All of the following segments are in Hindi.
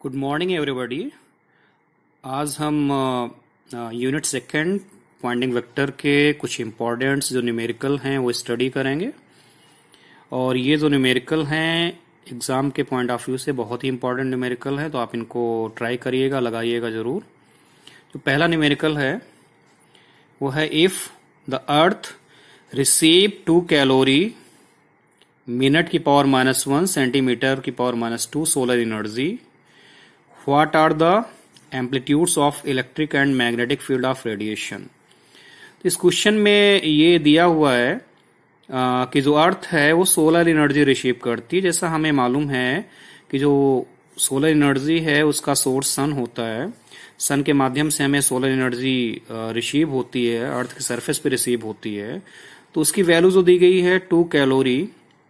Good morning everybody. आज हम यूनिट सेकंड पॉइंटिंग वेक्टर के कुछ इम्पोर्टेंट्स जो न्यूमेरिकल हैं वो स्टडी करेंगे। और ये जो न्यूमेरिकल हैं एग्जाम के पॉइंट ऑफ व्यू से बहुत ही इम्पोर्टेंट न्यूमेरिकल है, तो आप इनको ट्राई करिएगा, लगाइएगा जरूर। जो पहला न्यूमेरिकल है वो है if the earth receive 2 calorie minute की पावर -1 सेंटीमीटर की power -2 solar energy, what are the amplitudes of electric and magnetic field of radiation. तो इस क्वेश्चन में ये दिया हुआ है कि जो अर्थ है वो सोलर एनर्जी रिसीव करती है। जैसा हमें मालूम है कि जो सोलर एनर्जी है उसका सोर्स सन होता है, सन के माध्यम से हमें सोलर एनर्जी रिसीव होती है, अर्थ के सरफेस पे रिसीव होती है। तो उसकी वैल्यू जो दी गई है 2 कैलोरी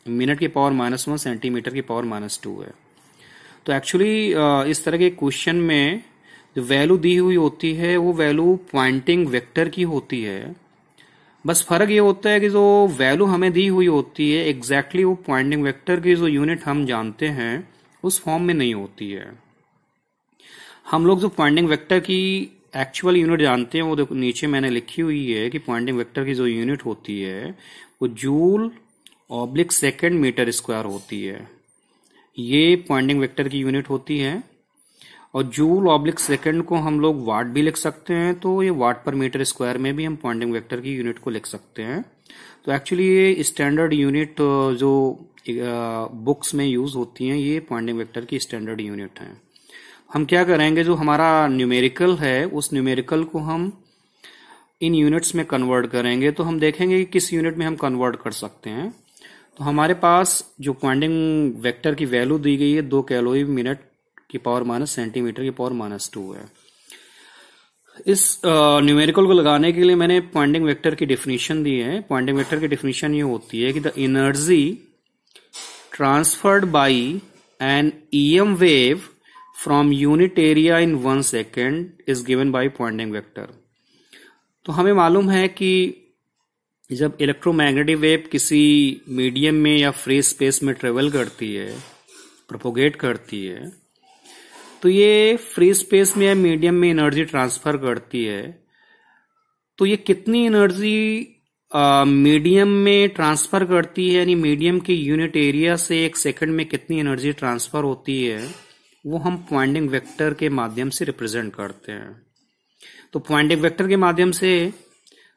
मिनट की पावर -1 सेंटीमीटर की पावर -2 है। तो एक्चुअली इस तरह के क्वेश्चन में जो वैल्यू दी हुई होती है वो वैल्यू पॉइंटिंग वेक्टर की होती है। बस फर्क ये होता है कि जो वैल्यू हमें दी हुई होती है एग्जैक्टली वो पॉइंटिंग वेक्टर की जो यूनिट हम जानते हैं उस फॉर्म में नहीं होती है। हम लोग जो पॉइंटिंग वेक्टर की एक्चुअल यूनिट जानते हैं वो देखो नीचे मैंने लिखी हुई है कि पॉइंटिंग वेक्टर की जो यूनिट होती है वो joule oblique second metre square होती है। ये पॉइंटिंग वेक्टर की यूनिट होती है। और जूल ऑब्लिक सेकेंड को हम लोग वाट भी लिख सकते हैं, तो ये वाट पर मीटर स्क्वायर में भी हम पॉइंटिंग वेक्टर की यूनिट को लिख सकते हैं। तो एक्चुअली ये स्टैंडर्ड यूनिट जो बुक्स में यूज होती हैं ये पॉइंटिंग वेक्टर की स्टैंडर्ड यूनिट है। हम क्या करेंगे, जो हमारा न्यूमेरिकल है उस न्यूमेरिकल को हम इन यूनिट्स में कन्वर्ट करेंगे। तो हम देखेंगे कि किस यूनिट में हम कन्वर्ट कर सकते हैं। तो हमारे पास जो पॉइंटिंग वेक्टर की वैल्यू दी गई है 2 कैलोरी मिनट की पावर माइनस सेंटीमीटर की पावर -2 है। इस न्यूमेरिकल को लगाने के लिए मैंने पॉइंटिंग वेक्टर की डेफिनेशन दी है। पॉइंटिंग वेक्टर की डेफिनेशन ये होती है कि the energy transferred by an EM wave from unit area in 1 second is given by pointing vector. तो हमें मालूम है कि जब इलेक्ट्रोमैग्नेटिक वेव किसी मीडियम में या फ्री स्पेस में ट्रेवल करती है, प्रोपोगेट करती है, तो ये फ्री स्पेस में या मीडियम में एनर्जी ट्रांसफर करती है। तो ये कितनी एनर्जी मीडियम में ट्रांसफर करती है, यानी मीडियम के यूनिट एरिया से 1 सेकंड में कितनी एनर्जी ट्रांसफर होती है, वो हम पॉइंटिंग वेक्टर के माध्यम से रिप्रेजेंट करते हैं। तो पॉइंटिंग वेक्टर के माध्यम से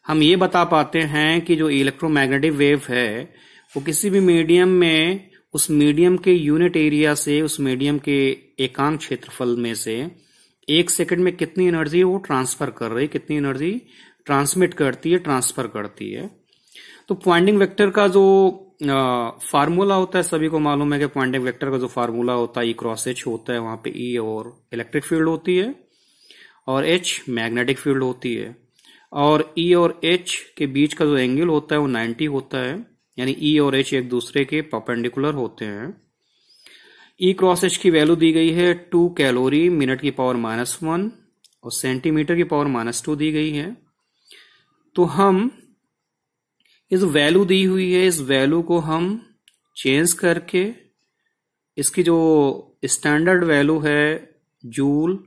हम ये बता पाते हैं कि जो इलेक्ट्रोमैग्नेटिक वेव है वो किसी भी मीडियम में उस मीडियम के यूनिट एरिया से, उस मीडियम के एकांक क्षेत्रफल में से 1 सेकंड में कितनी एनर्जी वो ट्रांसफर कर रही, कितनी एनर्जी ट्रांसमिट करती है, ट्रांसफर करती है। तो पॉइंटिंग वेक्टर का जो फार्मूला होता है, सभी को मालूम है कि पॉइंटिंग वेक्टर का जो फार्मूला होता है E×H होता है। वहां पे E और इलेक्ट्रिक फील्ड होती है और H मैग्नेटिक फील्ड होती है। और E और H के बीच का जो एंगल होता है वो 90 होता है, यानी E और H एक दूसरे के परपेंडिकुलर होते हैं। E×H की वैल्यू दी गई है 2 कैलोरी मिनट की पावर -1 और सेंटीमीटर की पावर -2 दी गई है। तो हम इस वैल्यू दी हुई है, इस वैल्यू को हम चेंज करके इसकी जो स्टैंडर्ड वैल्यू है joule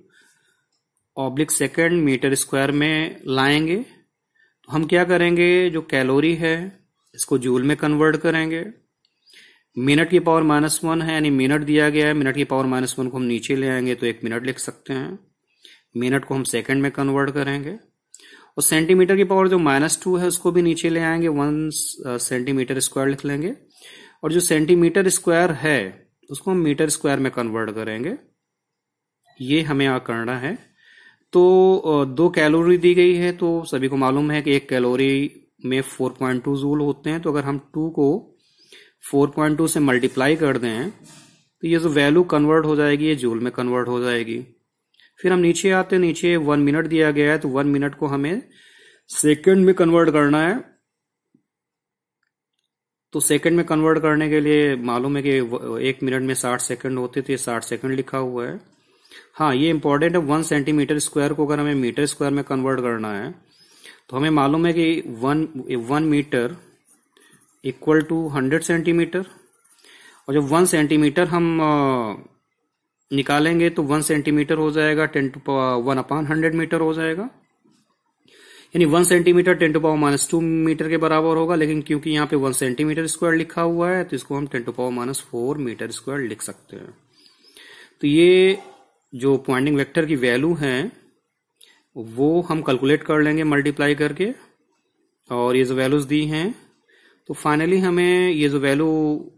oblique second metre square में लाएंगे। तो हम क्या करेंगे, जो कैलोरी है इसको जूल में कन्वर्ट करेंगे। मिनट की पावर -1 है, यानी मिनट दिया गया है, मिनट की पावर -1 को हम नीचे ले आएंगे तो 1 मिनट लिख सकते हैं। मिनट को हम सेकंड में कन्वर्ट करेंगे। और सेंटीमीटर की पावर जो -2 है उसको भी नीचे ले आएंगे, 1 सेंटीमीटर स्क्वायर लिख लेंगे। और जो सेंटीमीटर स्क्वायर है उसको हम मीटर स्क्वायर में कन्वर्ट करेंगे। ये हमें यहाँ करना है। तो 2 कैलोरी दी गई है, तो सभी को मालूम है कि 1 कैलोरी में 4.2 जूल होते हैं। तो अगर हम 2 को 4.2 से मल्टीप्लाई कर दें तो ये जो वैल्यू कन्वर्ट हो जाएगी ये जूल में कन्वर्ट हो जाएगी। फिर हम नीचे आते, नीचे 1 मिनट दिया गया है, तो 1 मिनट को हमें सेकंड में कन्वर्ट करना है। तो सेकंड में कन्वर्ट करने के लिए मालूम है कि 1 मिनट में 60 सेकंड होते, तो ये 60 सेकंड लिखा हुआ है। हाँ, ये इंपॉर्टेंट है। 1 सेंटीमीटर स्क्वायर को अगर हमें मीटर स्क्वायर में कन्वर्ट करना है तो हमें मालूम है कि 1 मीटर इक्वल टू 100 सेंटीमीटर। और जब 1 सेंटीमीटर हम निकालेंगे तो 1 सेंटीमीटर हो जाएगा, 1/100 मीटर हो जाएगा, यानी 1 सेंटीमीटर 10⁻² मीटर के बराबर होगा। लेकिन क्योंकि यहाँ पे 1 सेंटीमीटर स्क्वायर लिखा हुआ है तो इसको हम 10⁻⁴ मीटर स्क्वायर लिख सकते हैं। तो ये जो पॉइंटिंग वेक्टर की वैल्यू है वो हम कैलकुलेट कर लेंगे मल्टीप्लाई करके, और ये जो वैल्यूज दी हैं तो फाइनली हमें ये जो वैल्यू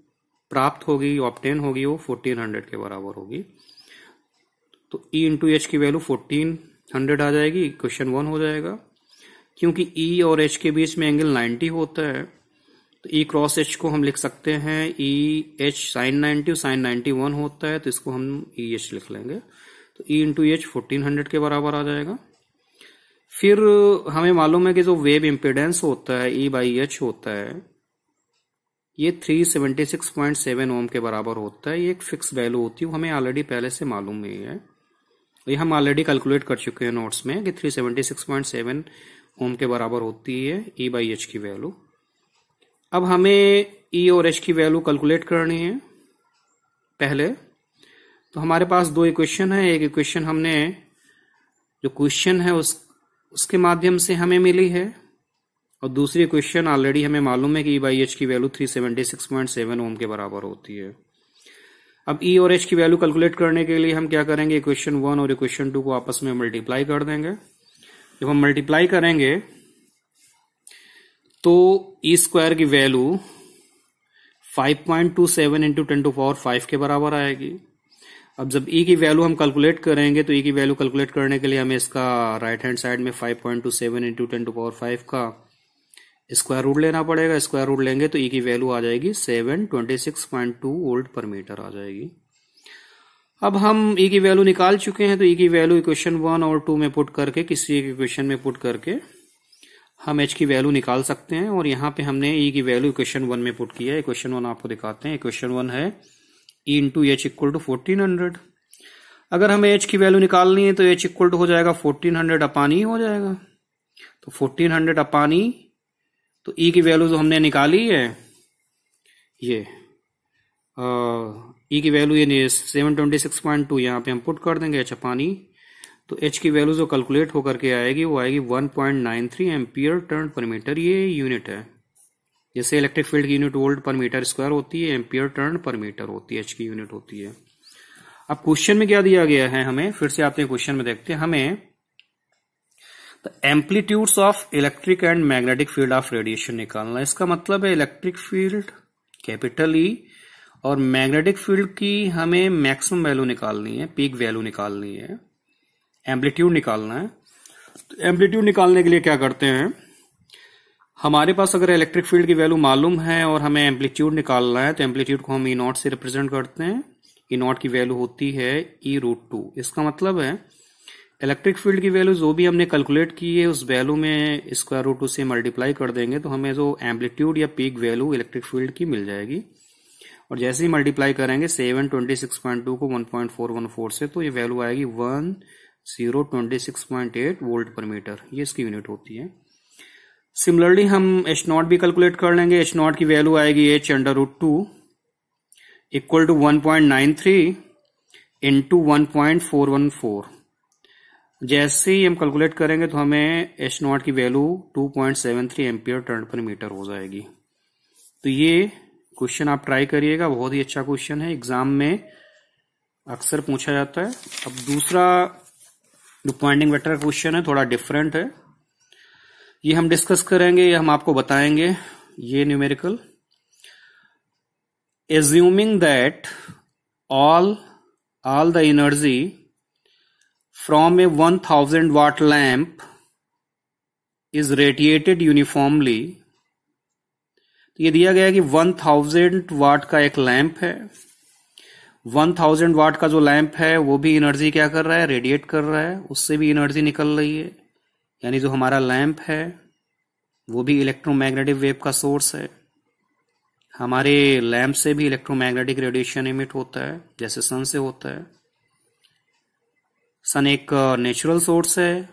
प्राप्त होगी, ऑब्टेन होगी, वो 1400 के बराबर होगी। तो E इंटू एच की वैल्यू 1400 आ जाएगी, क्वेश्चन 1 हो जाएगा। क्योंकि E और H के बीच में एंगल 90 होता है तो E क्रॉस H को हम लिख सकते हैं E H sin 90, sin 91 होता है तो इसको हम E H लिख लेंगे। तो E इंटू एच 1400 के बराबर आ जाएगा। फिर हमें मालूम है कि जो वेव इम्पिडेंस होता है E/H होता है ये 376.7 ओम के बराबर होता है। ये एक फिक्स वैल्यू होती है, हमें ऑलरेडी पहले से मालूम ही है, ये हम ऑलरेडी कैलकुलेट कर चुके हैं नोट्स में कि 376.7 ओम के बराबर होती है E/H की वैल्यू। अब हमें E और H की वैल्यू कैलकुलेट करनी है पहले। तो हमारे पास दो इक्वेशन है, एक इक्वेशन हमने जो क्वेश्चन है उसके माध्यम से हमें मिली है, और दूसरी इक्वेशन ऑलरेडी हमें मालूम है कि E/H की वैल्यू 376.7 ओम के बराबर होती है। अब E और H की वैल्यू कैलकुलेट करने के लिए हम क्या करेंगे, इक्वेशन 1 और इक्वेशन 2 को आपस में मल्टीप्लाई कर देंगे। जब हम मल्टीप्लाई करेंगे तो E स्क्वायर की वैल्यू 5.27 इंटू 10⁵ के बराबर आएगी। अब जब E की वैल्यू हम कैलकुलेट करेंगे तो E की वैल्यू कैलकुलेट करने के लिए हमें इसका राइट हैंड साइड में 5.27 इंटू 10⁵ का स्क्वायर रूट लेना पड़ेगा। स्क्वायर रूट लेंगे तो E की वैल्यू आ जाएगी 726.2 वोल्ट पर मीटर आ जाएगी। अब हम E की वैल्यू निकाल चुके हैं तो E की वैल्यू इक्वेशन 1 और 2 में पुट करके, किसी एक इक्वेशन में पुट करके हम H की वैल्यू निकाल सकते हैं। और यहाँ पे हमने E की वैल्यू इक्वेशन 1 में पुट किया है। इक्वेशन 1 आपको दिखाते हैं। इक्वेशन 1 है E into H equal to 1400। अगर हमें H की वैल्यू निकालनी है तो H इक्वल टू हो जाएगा 1400 अपान E हो जाएगा। तो 1400 अपान E, तो E की वैल्यू जो हमने निकाली है ये E की वैल्यू ये 726.2 यहाँ पे हम पुट कर देंगे H अपान E। तो H की वैल्यू जो कैलकुलेट होकर के आएगी वो आएगी 1.93 एम्पियर टर्न पर मीटर। ये यूनिट है, जैसे इलेक्ट्रिक फील्ड की यूनिट वोल्ट पर मीटर स्क्वायर होती है, एम्पियर टर्न पर मीटर होती है, H की यूनिट होती है। अब क्वेश्चन में क्या दिया गया है हमें, फिर से आते हैं क्वेश्चन में, देखते हैं। हमें the amplitudes of electric and magnetic field of radiation निकालना। इसका मतलब है इलेक्ट्रिक फील्ड कैपिटल E और मैग्नेटिक फील्ड की हमें मैक्सिमम वैल्यू निकालनी है, पीक वैल्यू निकालनी है, एम्पलीट्यूड निकालना है। तो एम्पलीट्यूड निकालने के लिए क्या करते हैं, हमारे पास अगर इलेक्ट्रिक फील्ड की वैल्यू मालूम है और हमें एम्पलीट्यूड निकालना है तो एम्पलीट्यूड को हम E0 से रिप्रेजेंट करते हैं। E0 की वैल्यू होती है E√2। इसका मतलब है इलेक्ट्रिक फील्ड की वैल्यू जो भी हमने कैलकुलेट की है उस वैल्यू में स्क्वायर रूट 2 से मल्टीप्लाई कर देंगे तो हमें जो एम्पलीट्यूड या पीक वैल्यू इलेक्ट्रिक फील्ड की मिल जाएगी। और जैसे ही मल्टीप्लाई करेंगे 726.2 को 1.414 से, तो ये वैल्यू आएगी 1026.8 वोल्ट पर मीटर। ये इसकी यूनिट होती है। सिमिलरली हम H0 भी कैलकुलेट कर लेंगे। H0 की वैल्यू आएगी H√2 इक्वल टू 1.93 इंटू 1.414। जैसे ही हम कैलकुलेट करेंगे तो हमें H0 की वैल्यू 2.73 एम्पियर टर्न पर मीटर हो जाएगी। तो ये क्वेश्चन आप ट्राई करिएगा, बहुत ही अच्छा क्वेश्चन है, एग्जाम में अक्सर पूछा जाता है। अब दूसरा जो पॉइंटिंग वेक्टर का क्वेश्चन है थोड़ा डिफरेंट है, ये हम डिस्कस करेंगे, ये हम आपको बताएंगे। ये numerical, assuming that all the energy from A 1000 watt lamp is radiated uniformly. ये दिया गया है कि 1000 वाट का एक लैंप है, 1000 वाट का जो लैंप है वो भी एनर्जी क्या कर रहा है, रेडिएट कर रहा है, उससे भी एनर्जी निकल रही है। यानी जो हमारा लैंप है वो भी इलेक्ट्रोमैग्नेटिक वेव का सोर्स है। हमारे लैंप से भी इलेक्ट्रोमैग्नेटिक रेडिएशन इमिट होता है जैसे सन से होता है। सन एक नेचुरल सोर्स है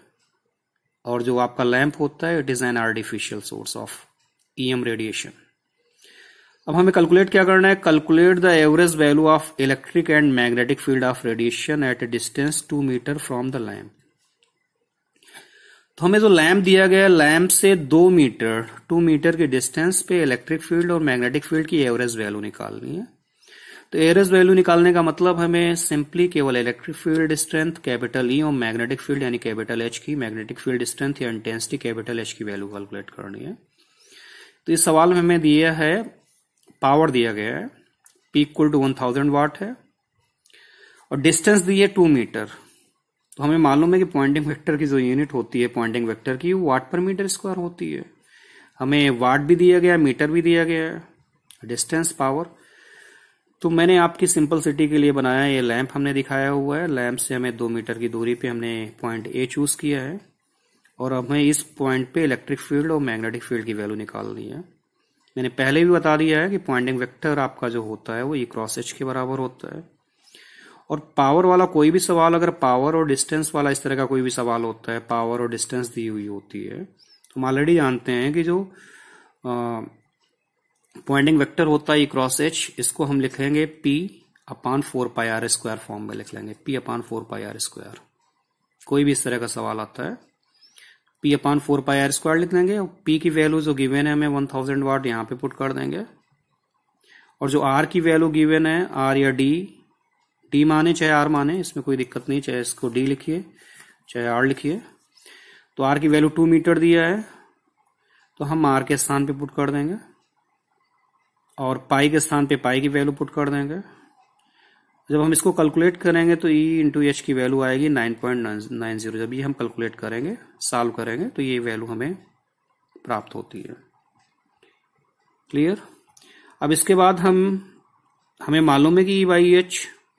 और जो आपका लैंप होता है it is an artificial source of EM radiation. अब हमें कैलकुलेट क्या करना है, calculate the average value of electric and magnetic field of radiation at a distance 2 metre from the lamp. तो हमें जो लैम्प दिया गया है, लैम्प से 2 मीटर के डिस्टेंस पे इलेक्ट्रिक फील्ड और मैग्नेटिक फील्ड की एवरेज वैल्यू निकालनी है। तो एवरेज वैल्यू निकालने का मतलब हमें सिंपली केवल electric field strength capital E और मैग्नेटिक फील्ड यानी कैपिटल एच की मैग्नेटिक फील्ड स्ट्रेंथ या इंटेंसिटी कैपिटल एच की वैल्यू कैलकुलेट करनी है। तो इस सवाल में हमें दिया है, पावर दिया गया है P इक्वल टू 1000 वाट है और डिस्टेंस दी है 2 मीटर। तो हमें मालूम है कि पॉइंटिंग वेक्टर की जो यूनिट होती है पॉइंटिंग वेक्टर की, वो वाट पर मीटर स्क्वायर होती है। हमें वाट भी दिया गया है, मीटर भी दिया गया है, डिस्टेंस, पावर। तो मैंने आपकी सिंपलिसिटी के लिए बनाया, ये लैंप हमने दिखाया हुआ है। लैंप से हमें 2 मीटर की दूरी पे हमने पॉइंट ए चूज किया है और हमें इस पॉइंट पे इलेक्ट्रिक फील्ड और मैग्नेटिक फील्ड की वैल्यू निकालनी है। मैंने पहले भी बता दिया है कि पॉइंटिंग वेक्टर आपका जो होता है वो ई क्रॉस एच के बराबर होता है। और पावर वाला कोई भी सवाल, अगर पावर और डिस्टेंस वाला इस तरह का कोई भी सवाल होता है, पावर और डिस्टेंस दी हुई होती है, तो हम ऑलरेडी जानते हैं कि जो पॉइंटिंग वेक्टर होता है ई क्रॉस एच, इसको हम लिखेंगे P अपान 4πr स्क्वायर फॉर्म में लिख लेंगे, P अपान 4πr स्क्वायर। कोई भी इस तरह का सवाल आता है P अपान 4πr स्क्वायर लिख देंगे और P की वैल्यू जो गिवन है हमें 1000 वाट यहाँ पे पुट कर देंगे। और जो R की वैल्यू गिवन है, R या D माने चाहे R माने, इसमें कोई दिक्कत नहीं, चाहे इसको D लिखिए चाहे R लिखिए। तो R की वैल्यू 2 मीटर दिया है तो हम R के स्थान पे पुट कर देंगे और पाई के स्थान पे पाई की वैल्यू पुट कर देंगे। जब हम इसको कैलकुलेट करेंगे तो E इंटू एच की वैल्यू आएगी 9.90। जब ये हम कैलकुलेट करेंगे, सॉल्व करेंगे, तो ये वैल्यू हमें प्राप्त होती है। क्लियर। अब इसके बाद हमें मालूम है कि E बाई एच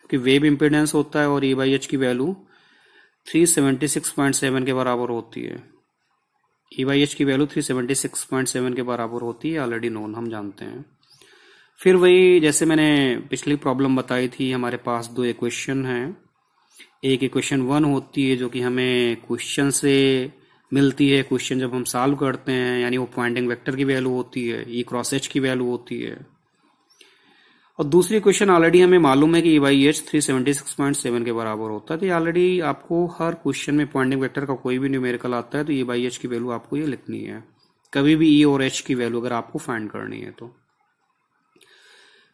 कि वेव इम्पिडेंस होता है और E बाई एच की वैल्यू 376.7 के बराबर होती है। E बाई एच की वैल्यू 376.7 के बराबर होती है, ऑलरेडी नोन, हम जानते हैं। फिर वही जैसे मैंने पिछली प्रॉब्लम बताई थी, हमारे पास 2 इक्वेशन हैं। एक इक्वेशन 1 होती है जो कि हमें क्वेश्चन से मिलती है, क्वेश्चन जब हम सॉल्व करते हैं, यानी वो पॉइंटिंग वेक्टर की वैल्यू होती है, ई क्रॉस एच की वैल्यू होती है। और दूसरी क्वेश्चन ऑलरेडी हमें मालूम है कि ई बाई एच 376.7 के बराबर होता है। तो ऑलरेडी आपको हर क्वेश्चन में पॉइंटिंग वेक्टर का कोई भी न्यूमेरिकल आता है तो ई बाई एच की वैल्यू आपको ये लिखनी है, कभी भी ई और एच की वैल्यू अगर आपको फाइंड करनी है तो।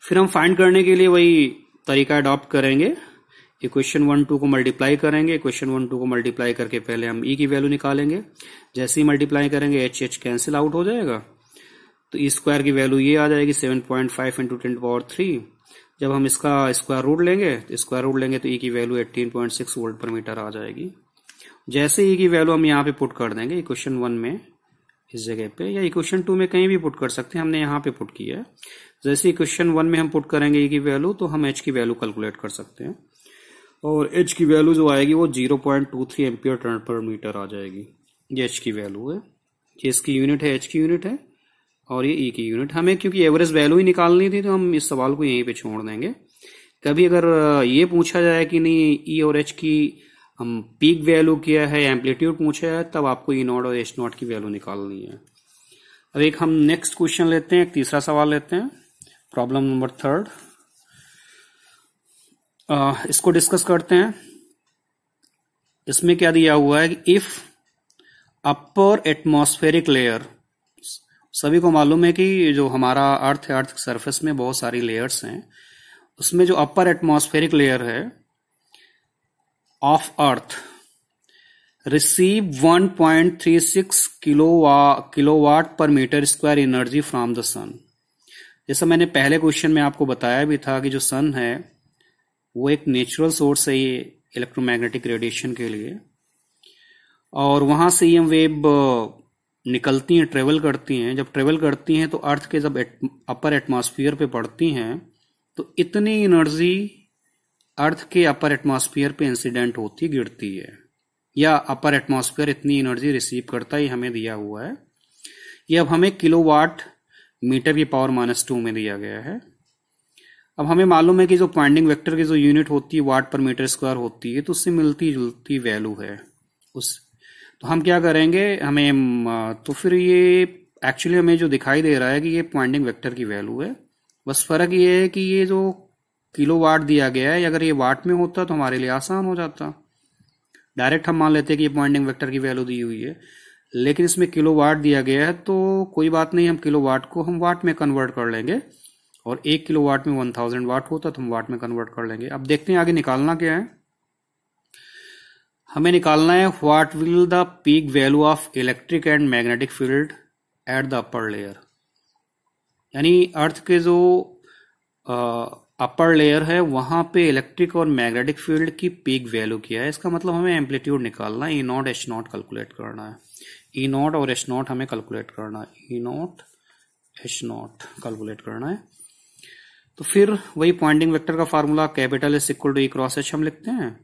फिर हम फाइंड करने के लिए वही तरीका अडॉप्ट करेंगे, इक्वेशन 1 2 को मल्टीप्लाई करेंगे। इक्वेशन 1 2 को मल्टीप्लाई करके पहले हम ई की वैल्यू निकालेंगे। जैसे ही मल्टीप्लाई करेंगे एच एच कैंसिल आउट हो जाएगा, तो ई स्क्वायर की वैल्यू ये आ जाएगी 7.5 इंटू 10⁻3। जब हम इसका स्क्वायर रूट लेंगे तो ई की वैल्यू 18.6 वोल्ट पर मीटर आ जाएगी। जैसे ई की वैल्यू हम यहाँ पे पुट कर देंगे इक्वेशन 1 में इस जगह पे, या इक्वेशन 2 में कहीं भी पुट कर सकते हैं, हमने यहाँ पे पुट किया है। जैसे इक्वेशन 1 में हम पुट करेंगे ई की वैल्यू तो हम एच की वैल्यू कैलकुलेट कर सकते हैं और एच की वैल्यू जो आएगी वो 0.23 एम्पियर टर्न पर मीटर आ जाएगी। ये एच की वैल्यू है, ये इसकी यूनिट है, एच की यूनिट है और ये ई की यूनिट। हमें क्योंकि एवरेज वैल्यू ही निकालनी थी तो हम इस सवाल को यहीं पे छोड़ देंगे। कभी अगर ये पूछा जाए कि नहीं ई और एच की हम पीक वैल्यू क्या है, एम्पलीट्यूड पूछा है, तब आपको ई नॉट और एच नॉट की वैल्यू निकालनी है। अब एक हम नेक्स्ट क्वेश्चन लेते हैं, एक तीसरा सवाल लेते हैं, प्रॉब्लम नंबर 3। इसको डिस्कस करते हैं। इसमें क्या दिया हुआ है कि इफ अपर एटमॉस्फेरिक लेयर, सभी को मालूम है कि जो हमारा अर्थ है, अर्थ के सरफेस में बहुत सारी लेयर्स हैं, उसमें जो अपर एटमॉस्फेरिक लेयर है of earth receive 1.36 kilowatt per metre square energy from the sun. जैसा मैंने पहले क्वेश्चन में आपको बताया भी था कि जो सन है वो एक नेचुरल सोर्स है ये इलेक्ट्रोमैग्नेटिक रेडिएशन के लिए, और वहां से ये वेव निकलती हैं, ट्रेवल करती हैं। जब ट्रेवल करती हैं तो अर्थ के जब अपर एटमॉस्फेयर पे पड़ती हैं तो इतनी एनर्जी अर्थ के अपर एटमॉस्फेयर पे इंसिडेंट होती, गिरती है, या अपर एटमॉस्फेयर इतनी एनर्जी रिसीव करता है, ये हमें दिया हुआ है। ये अब हमें किलोवाट मीटर की पावर -2 में दिया गया है। अब हमें मालूम है कि जो पॉइंटिंग वेक्टर की जो यूनिट होती है वाट पर मीटर स्क्वायर होती है, तो उससे मिलती जुलती वैल्यू है उस। तो हम क्या करेंगे, हमें तो फिर ये एक्चुअली हमें जो दिखाई दे रहा है कि ये पॉइंटिंग वेक्टर की वैल्यू है, बस फर्क ये है कि ये जो किलोवाट दिया गया है, अगर ये वाट में होता तो हमारे लिए आसान हो जाता। डायरेक्ट हम मान लेते कि ये पॉइंटिंग वेक्टर की वैल्यू दी हुई है, लेकिन इसमें किलोवाट दिया गया है तो कोई बात नहीं, हम किलोवाट को हम वाट में कन्वर्ट कर लेंगे, और 1 किलोवाट में 1000 वाट होता तो हम वाट में कन्वर्ट कर लेंगे। अब देखते हैं आगे निकालना क्या है। हमें निकालना है what will the peak value of electric and magnetic field at the upper layer, यानी अर्थ के जो अपर लेयर है वहां पे इलेक्ट्रिक और मैग्नेटिक फील्ड की पीक वैल्यू क्या है। इसका मतलब हमें एम्पलीट्यूड निकालना है, E naught H naught calculate करना है। ई नॉट और एच नॉट हमें कैलकुलेट करना है, E naught H naught calculate करना है। तो फिर वही पॉइंटिंग वेक्टर का formula capital S equal to E cross H हम लिखते हैं।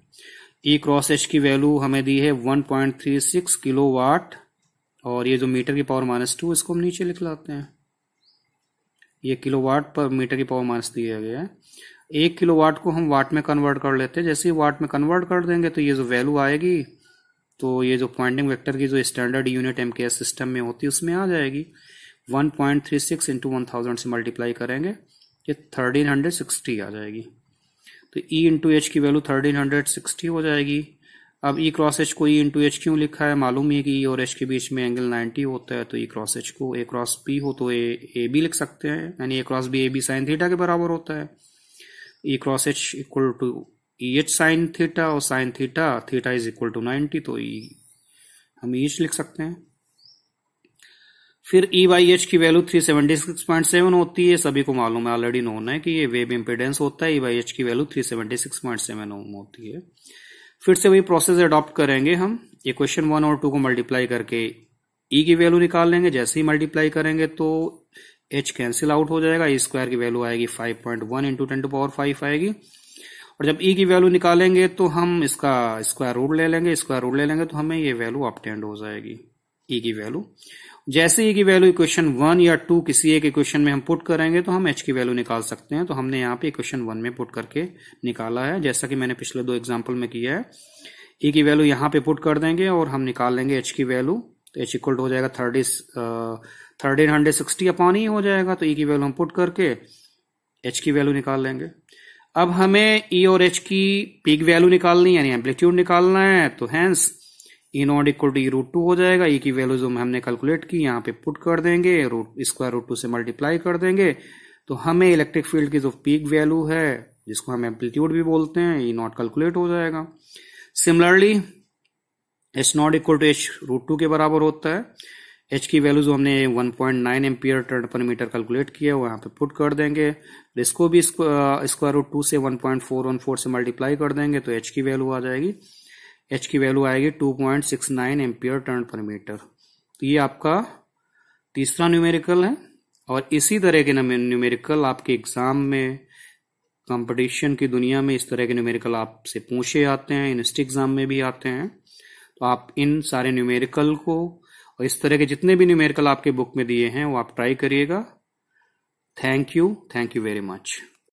ई क्रॉस एच की वैल्यू हमें दी है 1.36 किलोवाट, और ये जो मीटर की पावर -2 इसको हम नीचे लिख लाते हैं। ये किलोवाट पर मीटर की पावर माइनस दिया गया है। 1 किलोवाट को हम वाट में कन्वर्ट कर लेते हैं। जैसे ही वाट में कन्वर्ट कर देंगे तो ये जो वैल्यू आएगी, तो ये जो पॉइंटिंग वेक्टर की जो स्टैंडर्ड यूनिट एमकेएस सिस्टम में होती है उसमें आ जाएगी। 1.36 इंटू 1000 से मल्टीप्लाई करेंगे, ये 1360 आ जाएगी। तो ई इंटू एच की वैल्यू 1360 हो जाएगी। अब ई क्रॉस एच को ई इंटू एच क्यों लिखा है, मालूम है कि ई और एच के बीच में एंगल 90 होता है, तो ई क्रॉस एच को ए क्रॉस बी हो तो ए बी लिख सकते हैं, यानी A cross B A B sine theta के बराबर होता है। E cross H equal to E H sine theta, और sine theta theta is equal to 90, तो हम ई एच लिख सकते हैं। फिर ई बाई एच की वैल्यू 376.7 होती है, सभी को मालूम है, ऑलरेडी नोन है कि ये वेव इम्पीडेंस होता है। ई बाई एच की वैल्यू 376.7 ओम होती है। फिर से वही प्रोसेस अडॉप्ट करेंगे हम, इक्वेशन 1 और 2 को मल्टीप्लाई करके ई की वैल्यू निकाल लेंगे। जैसे ही मल्टीप्लाई करेंगे तो एच कैंसिल आउट हो जाएगा, ई स्क्वायर की वैल्यू आएगी 5.1 इंटू 10⁵ आएगी। और जब ई की वैल्यू निकालेंगे तो हम इसका स्क्वायर रूट ले लेंगे, स्क्वायर रूट ले लेंगे तो हमें ये वैल्यू ऑब्टेन्ड हो जाएगी, ई की वैल्यू। जैसे ई की वैल्यू इक्वेशन 1 या 2 किसी एक इक्वेशन में हम पुट करेंगे तो हम एच की वैल्यू निकाल सकते हैं। तो हमने यहाँ पे इक्वेशन 1 में पुट करके निकाला है, जैसा कि मैंने पिछले 2 एग्जाम्पल में किया है। ई की वैल्यू यहाँ पे पुट कर देंगे और हम निकाल लेंगे एच की वैल्यू। तो एच इक्वल हो जाएगा 1360 अपॉन ई हो जाएगा। तो ई की वैल्यू हम पुट करके एच की वैल्यू निकाल लेंगे। अब हमें ई और एच की पीक वैल्यू निकालनी यानी एम्पलीट्यूड निकालना है, तो hence E naught equal to E root 2 हो जाएगा। ई की वैल्यू जो हमने कैलकुलेट की यहाँ पे पुट कर देंगे, स्क्वायर रूट 2 से मल्टीप्लाई कर देंगे, तो हमें इलेक्ट्रिक फील्ड की जो पीक वैल्यू है जिसको हम एम्पलीट्यूड भी बोलते हैं, ई नॉट कैलकुलेट हो जाएगा। Similarly H naught equal to H root 2 के बराबर होता है। एच की वैल्यू जो हमने 1.9 एम्पियर टर्न पर मीटर कैलकुलेट किया वो यहाँ पे पुट कर देंगे। इसको भी स्क्वायर रूट 2 से 1.414 से मल्टीप्लाई कर देंगे तो एच की वैल्यू आ जाएगी। एच की वैल्यू आएगी 2.69 एम्पियर टर्न पर मीटर। तो ये आपका तीसरा न्यूमेरिकल है, और इसी तरह के न्यूमेरिकल आपके एग्जाम में, कंपटीशन की दुनिया में इस तरह के न्यूमेरिकल आपसे पूछे आते हैं, यूनिवर्सिटी एग्जाम में भी आते हैं। तो आप इन सारे न्यूमेरिकल को और इस तरह के जितने भी न्यूमेरिकल आपके बुक में दिए हैं वो आप ट्राई करिएगा। Thank you very much.